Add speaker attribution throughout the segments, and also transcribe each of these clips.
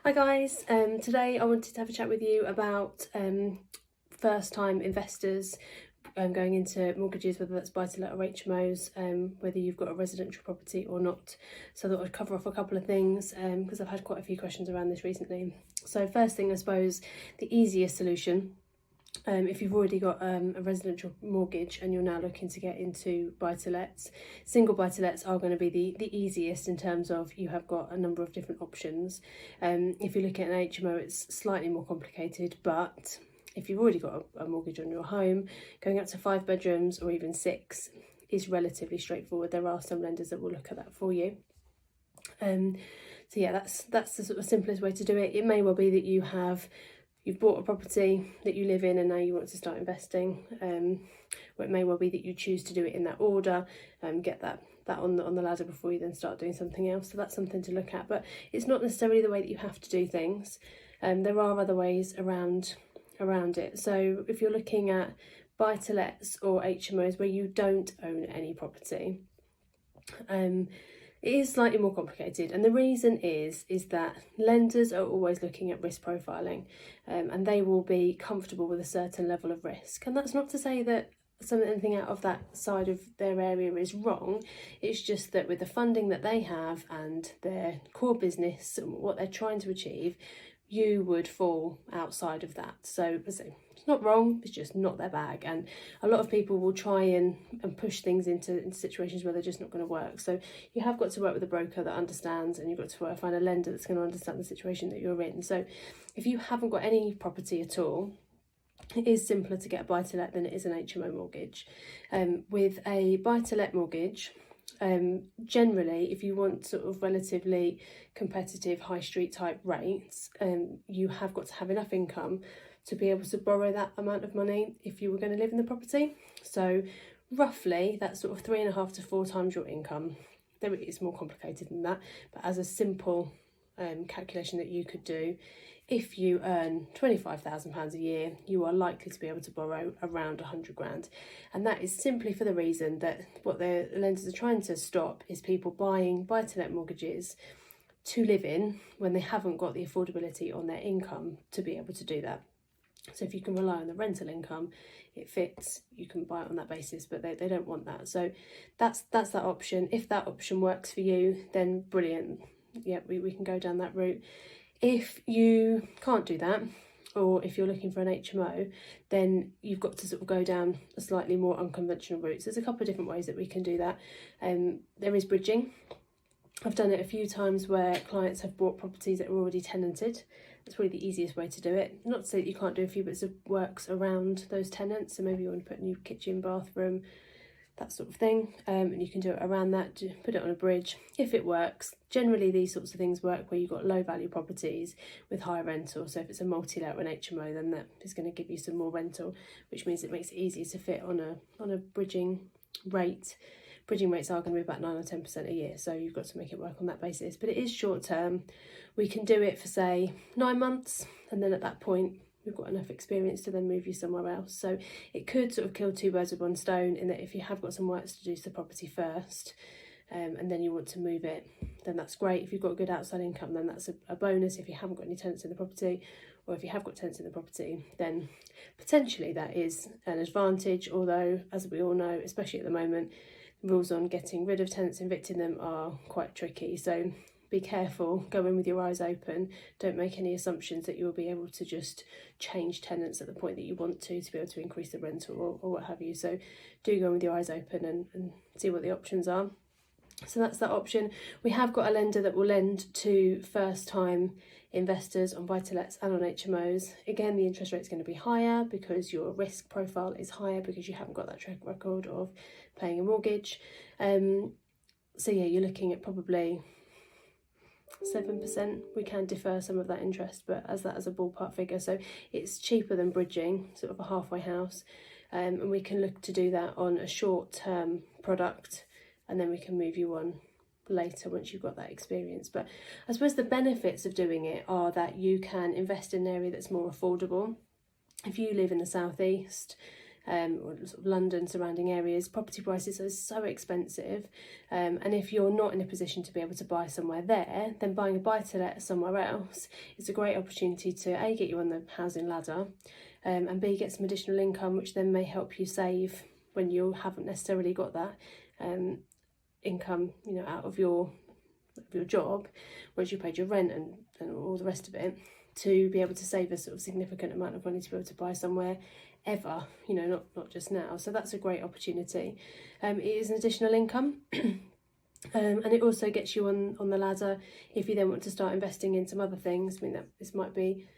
Speaker 1: Hi guys, today I wanted to have a chat with you about first time investors going into mortgages, whether that's buy-to-let or HMOs, whether you've got a residential property or not. So I thought I'd cover off a couple of things because I've had quite a few questions around this recently. So first thing, I suppose, the easiest solution, if you've already got a residential mortgage and you're now looking to get into buy-to-lets, single buy-to-lets are going to be the easiest in terms of you have got a number of different options. If you're looking at an HMO, it's slightly more complicated, but if you've already got a mortgage on your home, going up to 5 bedrooms or even 6 is relatively straightforward. There are some lenders that will look at that for you. So yeah, that's the sort of simplest way to do it. It may well be that you've bought a property that you live in and now you want to start investing, or it may well be that you choose to do it in that order, get that on the ladder before you then start doing something else. So that's something to look at, but it's not necessarily the way that you have to do things. There are other ways around it. So if you're looking at buy-to-lets or HMOs where you don't own any property, it is slightly more complicated, and the reason is that lenders are always looking at risk profiling, and they will be comfortable with a certain level of risk. And that's not to say that anything out of that side of their area is wrong. It's just that with the funding that they have and their core business and what they're trying to achieve, you would fall outside of that. So it's not wrong, it's just not their bag. And a lot of people will try and push things into situations where they're just not going to work. So you have got to work with a broker that understands, and you've got to find a lender that's going to understand the situation that you're in. So if you haven't got any property at all, it is simpler to get a buy-to-let than it is an HMO mortgage. With a buy-to-let mortgage, generally, if you want sort of relatively competitive high street type rates, you have got to have enough income to be able to borrow that amount of money if you were going to live in the property. So roughly that's sort of 3.5 to 4 times your income. There it is more complicated than that, but as a simple calculation that you could do, if you earn £25,000 a year, you are likely to be able to borrow around 100 grand. And that is simply for the reason that what the lenders are trying to stop is people buying buy-to-let mortgages to live in when they haven't got the affordability on their income to be able to do that. So if you can rely on the rental income, it fits, you can buy it on that basis, but they don't want that. So that's that option. If that option works for you, then brilliant. Yeah, we can go down that route. If you can't do that, or if you're looking for an HMO, then you've got to sort of go down a slightly more unconventional route. So there's a couple of different ways that we can do that. There is bridging. I've done it a few times where clients have bought properties that are already tenanted. That's probably the easiest way to do it. Not to say that you can't do a few bits of works around those tenants. So maybe you want to put a new kitchen, bathroom, that sort of thing, and you can do it around that, put it on a bridge if it works. Generally these sorts of things work where you've got low value properties with high rental. So if it's a multi-let or an HMO, then that is going to give you some more rental, which means it makes it easier to fit on a bridging rate. Bridging rates are going to be about 9 or 10% a year, so you've got to make it work on that basis. But it is short term. We can do it for say 9 months, and then at that point we've got enough experience to then move you somewhere else. So it could sort of kill 2 birds with 1 stone, in that if you have got some work to do to the property first, and then you want to move it, then that's great. If you've got good outside income, then that's a bonus. If you haven't got any tenants in the property, or if you have got tenants in the property, then potentially that is an advantage. Although, as we all know, especially at the moment, rules on getting rid of tenants, evicting them are quite tricky. So be careful, go in with your eyes open. Don't make any assumptions that you'll be able to just change tenants at the point that you want to be able to increase the rental or what have you. So do go in with your eyes open and see what the options are. So that's that option. We have got a lender that will lend to first time investors on buy-to-lets and on HMOs. Again, the interest rate is going to be higher because your risk profile is higher because you haven't got that track record of paying a mortgage. So yeah, you're looking at probably 7%. We can defer some of that interest, but as a ballpark figure. So it's cheaper than bridging, sort of a halfway house. And we can look to do that on a short-term product, and then we can move you on later once you've got that experience. But I suppose the benefits of doing it are that you can invest in an area that's more affordable. If you live in the southeast, or sort of London surrounding areas, property prices are so expensive, and if you're not in a position to be able to buy somewhere there, then buying a buy-to-let somewhere else is a great opportunity to A, get you on the housing ladder, and B, get some additional income, which then may help you save when you haven't necessarily got that income, you know, out of your job, once you paid your rent and all the rest of it, to be able to save a sort of significant amount of money to be able to buy somewhere ever, you know, not just now. So that's a great opportunity. It is an additional income. And it also gets you on the ladder if you then want to start investing in some other things. I mean, that this might be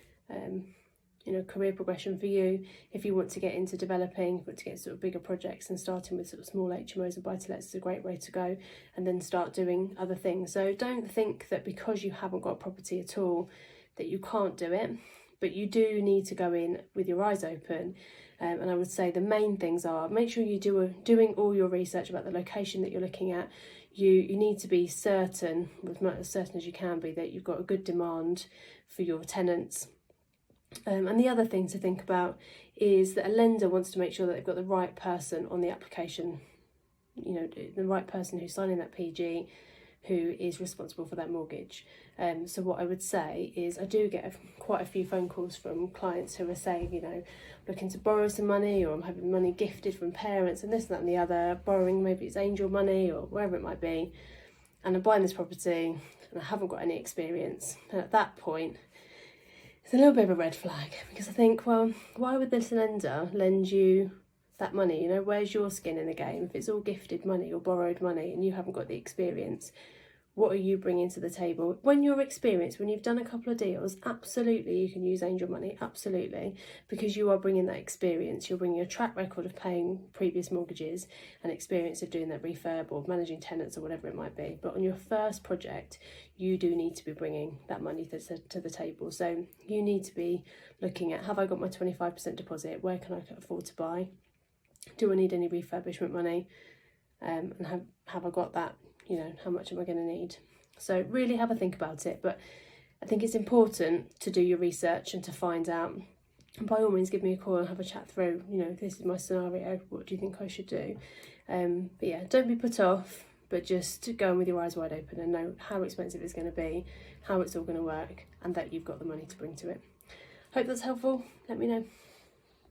Speaker 1: you know, career progression for you. If you want to get into developing, want to get sort of bigger projects, and starting with sort of small HMOs and buy-to-lets is a great way to go, and then start doing other things. So don't think that because you haven't got property at all that you can't do it, but you do need to go in with your eyes open. And I would say the main things are, make sure you doing all your research about the location that you're looking at. You need to be certain, as certain as you can be, that you've got a good demand for your tenants. And the other thing to think about is that a lender wants to make sure that they've got the right person on the application, you know, the right person who's signing that PG, who is responsible for that mortgage. So what I would say is, I do get quite a few phone calls from clients who are saying, you know, looking to borrow some money, or I'm having money gifted from parents and this, that and the other, borrowing, maybe it's angel money or wherever it might be, and I'm buying this property and I haven't got any experience. And at that point, it's a little bit of a red flag, because I think, well, why would this lender lend you that money? You know, where's your skin in the game? If it's all gifted money or borrowed money and you haven't got the experience, what are you bringing to the table? When you're experienced, when you've done a couple of deals, absolutely you can use angel money, absolutely, because you are bringing that experience. You're bringing a track record of paying previous mortgages and experience of doing that refurb or managing tenants or whatever it might be. But on your first project, you do need to be bringing that money to the table. So you need to be looking at, have I got my 25% deposit? Where can I afford to buy? Do I need any refurbishment money? And have I got that? You know, how much am I going to need? So really have a think about it. But I think it's important to do your research and to find out. And by all means, give me a call and have a chat through, you know, this is my scenario, what do you think I should do? But yeah, don't be put off, but just go in with your eyes wide open and know how expensive it's going to be, how it's all going to work, and that you've got the money to bring to it. Hope that's helpful. Let me know.